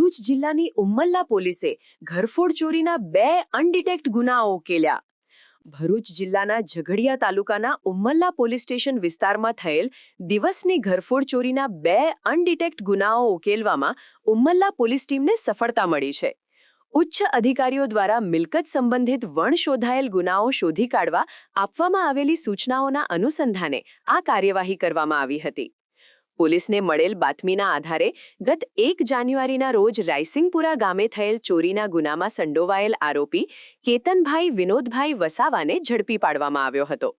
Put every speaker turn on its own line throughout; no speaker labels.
ભરૂચ જિલ્લાની ઉમ્મલ્લા પોલીસે ઘરફોડ ચોરીના 2 અનડિટેક્ટ ગુનાઓ ઉકેલ્યા. ભરૂચ જિલ્લાના ઝઘડિયા તાલુકાના ઉમ્મલ્લા પોલીસ સ્ટેશન વિસ્તારમાં થયેલ દિવસની ઘરફોડ ચોરીના 2 અનડિટેક્ટ ગુનાઓ ઉકેલવામાં ઉમ્મલ્લા પોલીસ ટીમને સફળતા મળી છે. ઉચ્ચ અધિકારીઓ દ્વારા મિલકત સંબંધિત વણશોધાયેલ ગુનાઓ શોધી કાઢવા આપવામાં આવેલી સૂચનાઓના અનુસંધાને આ કાર્યવાહી કરવામાં આવી હતી. પોલીસને મળેલ બાતમીના આધારે ગત 1 જાન્યુઆરીના રોજ રાયસિંગપુરા ગામે થયેલ ચોરીના ગુનામાં સંડોવાયેલ આરોપી કેતનભાઈ વિનોદભાઈ વસાવાને ઝડપી પાડવામાં આવ્યો હતો.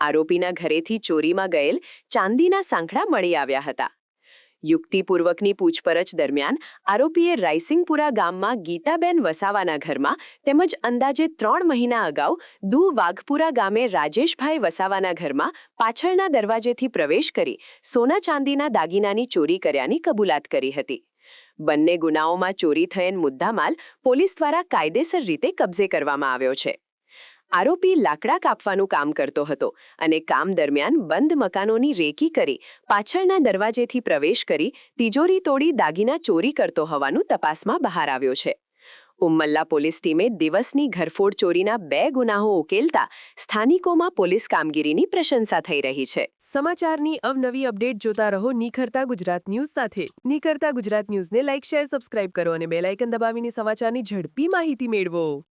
આરોપીના ઘરેથી ચોરીમાં ગયેલ ચાંદીના સાંકડા મળી આવ્યા હતા. યુક્તિપૂર્વકની પૂછપરછ દરમિયાન આરોપીએ રાયસિંગપુરા ગામમાં ગીતાબેન વસાવાના ઘરમાં તેમજ અંદાજે 3 મહિના અગાઉ દુ વાઘપુરા ગામે રાજેશભાઈ વસાવાના ઘરમાં પાછળના દરવાજેથી પ્રવેશ કરી સોના ચાંદીના દાગીનાની ચોરી કર્યાની કબૂલાત કરી હતી. બંને ગુનાઓમાં ચોરી થયેલ મુદ્દામાલ પોલીસ દ્વારા કાયદેસર રીતે કબજે કરવામાં આવ્યો છે. આરોપી લાકડા કાપવાનું કામ કરતો હતો અને કામ દરમિયાન બંધ મકાનોની રેકી કરી પાછળના દરવાજેથી પ્રવેશ કરી તિજોરી તોડી દાગીના ચોરી કરતો હોવાનું તપાસમાં બહાર આવ્યો છે. ઉમ્મલ્લા પોલીસ ટીમે દિવસની ઘરફોડ ચોરીના 2 ગુનાઓ ઉકેલતા સ્થાનિકોમાં પોલીસ કામગીરીની પ્રશંસા થઈ રહી છે.
સમાચારની અવનવી અપડેટ જોતા રહો નિખરતા ગુજરાત ન્યૂઝ સાથે. નિખરતા ગુજરાત ન્યૂઝને લાઇક, શેર, સબસ્ક્રાઇબ કરો અને બેલ આઇકન દબાવીને સમાચારની ઝડપી માહિતી મેળવો.